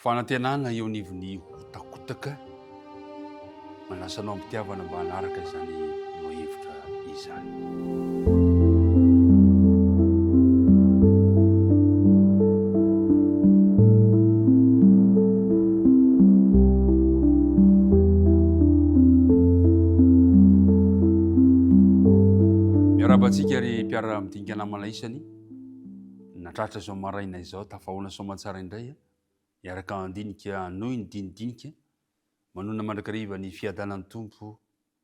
Fanantenana eo anivon'ny hotakotaka manasanao ampitiavana mba hanaraka izany no hevitra izany. Miarabantsika ry mpiara midinika namana isany natratra zao maraina izao tafahoana soamantsara indray miaraka andinika nohy ny dinidinika manona mandrakariva ny fiadanan'ny tompo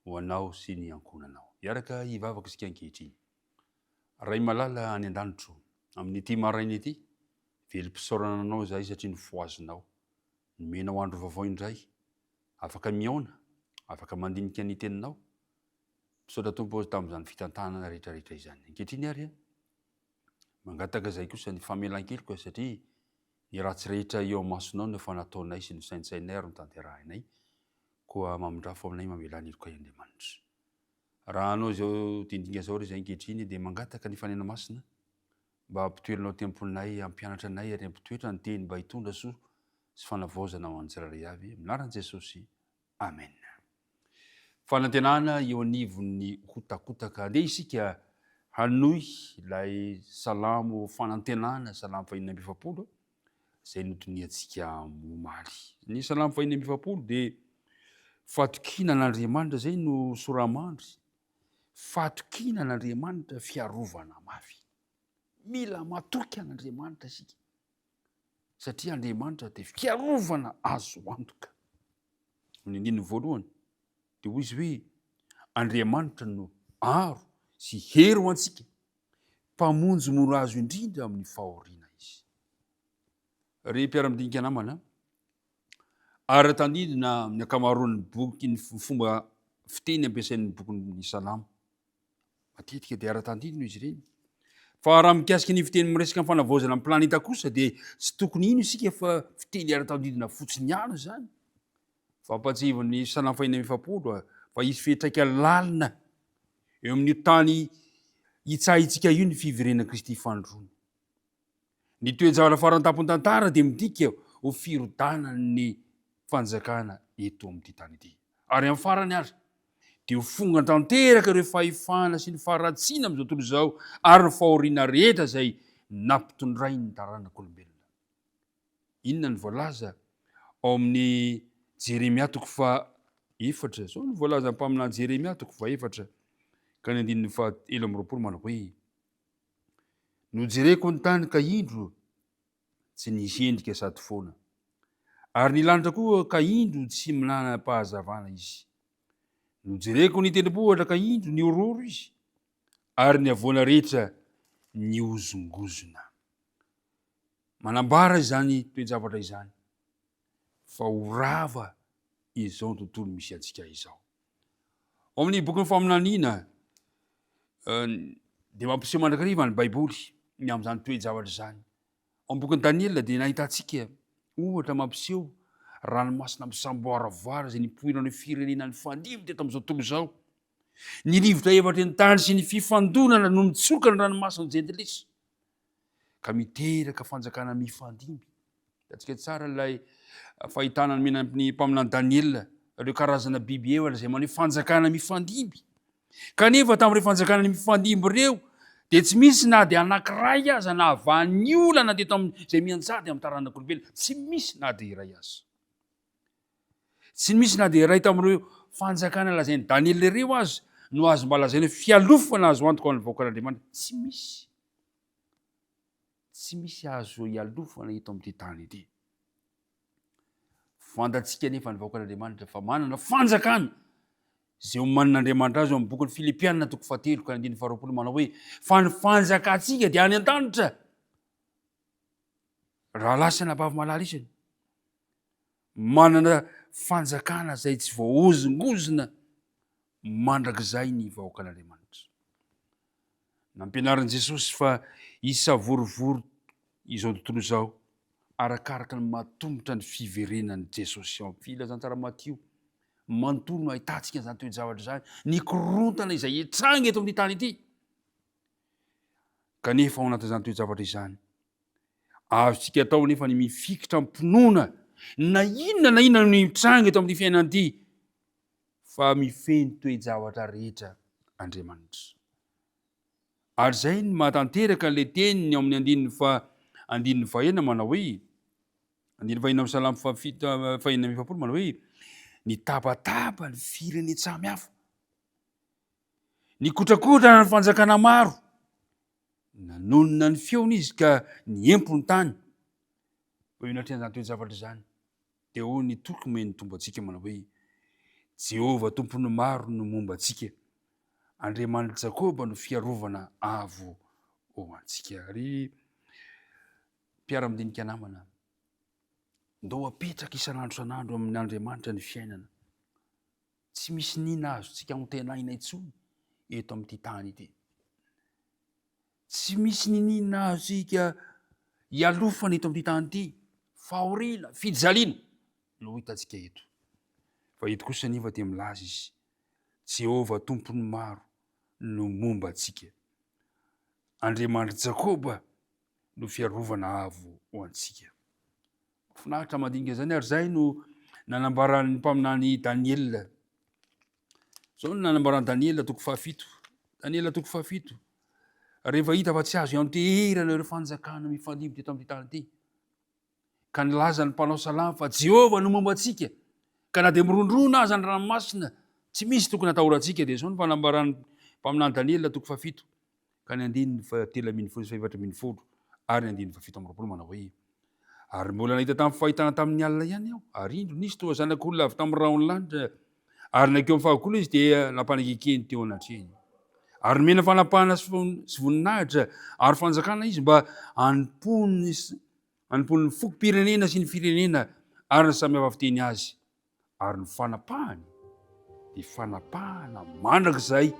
ho anao sy ny ankonanao miaraka hivavaka isika ankehitriny. Ray malala any an-danitro amin'ity maraina ity velim-pisaorana anao zahay satria ny foazonao nomenao andro vaovao indray afaka miaona afaka mandinika ny teninao misaotra tompo tamin'izany fitantanana rehetrarehetra izany ankehitriny ary mangataka zay kosa ny famelan-keloka satria ny ratsy rehetra eo masonao no efa nataonay sy ny saintsainay ary notanterahinay koa mamindrafo aminay mamela ny heloka Andriamanitra. Raha anao zao dindinga zao ry zay ankehitriny dia mangataka ny fanena masina mba hampitoeranao temponay hampianatra anay ary hampitoetra ny teny mba hitondra soa sy fanavaozana ho an'ny tsirairay avy minaran'i Jesosy. Amen. Fanantenana eo anivon'ny hotakotaka andeha isika hanohy ilay salamo fanantenana salamo 470 zay notoniantsika momaly. Ny salamo 470 dia fatokinan'Andriamanitra zay no soramandry. Fatokinan'Andriamanitra fiarovana mafy. Mila matoky an'Andriamanitra isika satria Andriamanitra dia fiarovana azo antoka. Ny andininy voalohany dia hoy izy hoe Andriamanitra no aro sy hery ho antsika mpamonjy mora azo indrindra amin'ny fahoriana izy. Ry mpiara-midinika namana ara-tandidina amin'ny ankamaroan'ny boky ny fomba fiteny ampiasain'ny bokin'ny salamo matetika dia ara-tandidina izy ireny. Fa raha mikasika ny fiteny miresaka amin'ny fanavaozana amin'ny planeta kosa dia tsy tokony ino isika fa fiteny ara-tandidina fotsiny ihany zany. Fa ampatsivon'ny salamo 470 fa isy fihetraika lalina eo amin'ny tany hitsahitsika io ny fivirena Kristy fandroana. Ny toe-javatra farany tampon-tantara dia midika ho firodanan'ny fanjakana eto amin'ity tany ity. Ary amin'ny farany ary dia ho fonga tanteraka ireo fahefana sy ny faharatsiana amin'izao tontolo izao ary ny fahoriana rehetra izay nampitondray ny taranak'olombelona. Inona ny voalaza ao amin'ny Jeremia 4 zao ny voalaza mpaminany Jeremia 4 ka ny andininy 7 manao hoe nojereko ny tany ka indro tsy nisy endrika sady foana ary ny lanitra koa ka indro tsy manana-pahazavana izy. Nojereko ny tendrombohitra ka indro ny ororo izy ary ny avoana rehetra ny ozongozona. Manambara izany toe-javatra izany fa ho rava izao ny tontolo misy antsika izao. Ao amin'ny boky ny faminaniana dia mampiseho mandrakariva ny Baiboly ny amin'izany toe-javatra izany. Ao amin'ny bokin'ny Daniela dia nahitantsika ohatra mampiseho ranomasina misamboaravoara izay nipoirana ny firenena ny fandimby teto amin'izao tontolo izao. Ny rivotra efatra ny tany sy ny fifandonana no nitsoka ny ranomasina jentilesa ka miteraka fanjakana mifandimby. Hitantsika tsara ilay fahitana ny mpaminany Daniela ireo karazana biby efatra izay maneho fanjakana mifandimby. Kanefa tamin'ireo fanjakana mifandimby ireo dia tsy misy na dia anankiray aza na havan'ny olana teto amin'izay mianjady amin'ny taranak'olombelona, tsy misy na dia iray aza. Tsy misy na dia iray tamin'ireo fanjakana lazainy Daniela ireo aza no azo mba lazaina hoe fialofana azo antoka amin'ny vahoakan'Andriamanitra. Tsy misy. Tsy misy azo ialofana eto amin'ity tany ity. Fantatsika nefa ny vahoakan'Andriamanitra fa manana fanjakana izay omanin'Andriamanitra azy ao amin'ny bokin'ny Filipianina 4 ka 20 manao hoe fa ny fanjakantsika dia any an-danitra. Raha lasa nabavy malala isany manana fanjakana izay tsy voaozongozona mandrakizay ny vahoakan'Andriamanitra. Nampianarin'i Jesosy fa hisavorovoro izao tontolo izao arakaraka ny matombotra ny fiverenan'i Jesosy. Ao amin'ny filazantsara Matio manontolo no ahitantsika izany toe-javatra izany, ny korontana izay hitranga eto amin'ny tany ity. Kanefa ao anatin'izany toe-javatra izany azontsika atao nefa ny mifikitra mpinoana na inona no mitranga eto amin'ny fiainana ity fa mifeny toe-javatra rehetra Andriamanitra. Ary zay ny mahatanteraka le teniny amin'ny andininy fahaenina manao hoe, andininy fahaenina amin'ny Salamo fahaenina amby efapolo manao hoe, ny tabataba ny firene samy hafa, ny kotrakotrana ny fanjakana maro, nanonona ny feony izy ka ny empony tany. Inatrehan'izany toe-javatra izany dia hoy ny tokony tombo antsika manao hoe Jehovah tompony maro no momba antsika, Andriamanitra Jakoba no fiarovana avo ho antsika. Ary mpiara-midinika namana, ndao apetraka isan'andro amin'Andriamanitra ny fiainana. Tsy misy nina azontsika antenaina intsony eto amin'ity tany ity. Tsy misy ninina azontsika hialofana eto amin'ity tany ity. Fahoriana, fijaliana no hitantsika eto. Fa eto kosa nefa dia milaza izy, Jehovah tompony maro no momba antsika, Andriamanitra Jakoba no fiarovana avo ho antsika. Finaritra mandinika zany ary zay no nanambaran'ny mpaminany Daniela. Zao no nanambaran'ny Daniela toko fahafito. Daniela toko fahafito. Rehefa hita fa tsy azo ianteherana ireo fanjakana mifandimby teto amin'ity tany ity, ka nilaza ny mpanao salamo fa Jehovah no momba antsika, ka na dia mirondrona aza ny ranomasina tsy misy tokony atahorantsika. Dia zao no fanambaran'ny mpaminany Daniela toko fahafito ka ny andininy fahatelo ambin'ny folo sy fahaefatra ambin'ny folo ary ny andininy fahafito amby roapolo manao hoe, ary mbola nahita tamin'ny fahitana tamin'ny alina ihany aho, ary indro nisy toa zanak'olona avy tamin'ny rahon'ny lanitra, ary nakeo amin'ny fahakolo izy dia nampanakekeny teo anatreny. Ary mena fanapahana sy voninahitra ary fanjakana izy mba hanompon'ny fokom-pirenena sy ny firenena ary ny samy hafa fiteny azy. Ary ny fanapahany dia fanapahana mandrakizay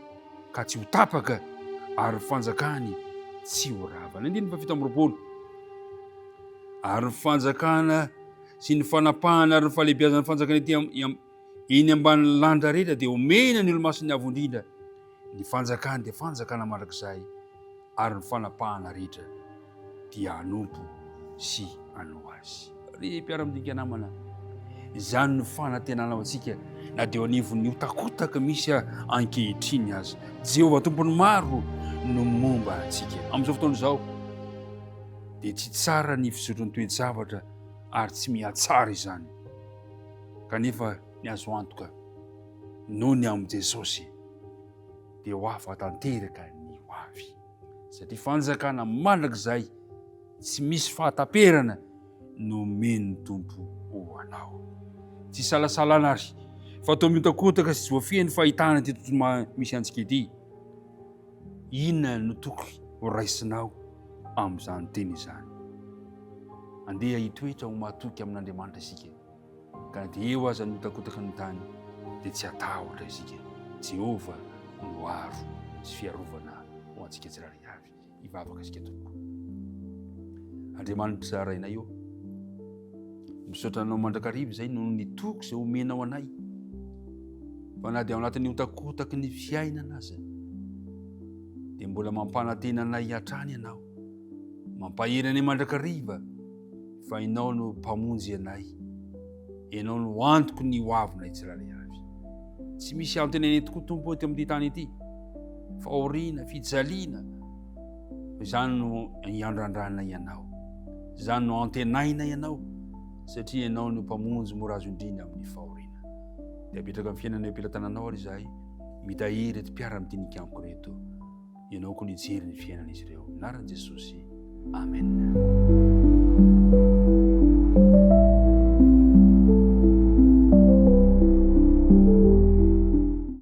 ka tsy ho tapaka, ary ny fanjakany tsy ho ravana. Andininy fahafito amby roapolo. Ary ny fanjakana sy ny fanapahana ary ny fahalehibiazana ny fanjakana eny ambanin'ny lanitra rehetra dia omena ny olo-masony avo indrindra. Ny fanjakany dia fanjakana mandrakizay, ary ny fanapahana rehetra dia hanompo sy hanao azy. Ry mpiara-midinika namana, izany no fanantenana ao antsika na dia anivon'ny hotakotaka misy ankehitriny azy. Jehovah tompony maro no momba antsika. Amin'izao fotoana izao dia tsy tsara ny fizotrony toe-javatra ary tsy mihatsara izany, kanefa ny azo antoka noho ny amin'i Jesosy dia ho afa-tanteraka ny ho avy, satria fanjakana mandrakizay tsy misy fahataperana no men'ny tompo ho anao. Tsy salasalana ary fa toa mihotakotaka sy voafehany fahitana ty tontolo misy antsika ity. Inona no tokony ho raisinao amin'izany teny izany? Andeha hitoetra ho matoky amin'Andriamanitra isika, ka dia eo aza ny mihotakotaka ny tany dia tsy atahotra isika. Jehovah no aro sy fiarovana ho antsika tsirairay avy. Hivavaka isika tompoko. Andriamanitra rainay io, misaotra anao mandrakariva izay noho ny toko izay omenao anay, fa na dia ao anatin'ny hotakotaky ny fiainana aza dia mbola mampanantena anay hatrany ianao, mampahery anay mandrakariva fa ianao no mpamonjy anay, ianao no antoko ny ho avinay tsirairay avy. Tsy misy antenenay tokoa tompo eto amin'ity tany ity, fahoriana, fijaliana, izany no hiandrandrana ianao, izany no antenaina ianao, satria ianao no mpamonjy mora azo indrindra amin'ny fahoriana. Dia apetraka amin'ny fiainana am-pelantananao ary izahay, mitahiry ty mpiara-midinika amiko reto, ianao koa nijery ny fiainana izy ireo. Anaran'i Jesosy. Amen.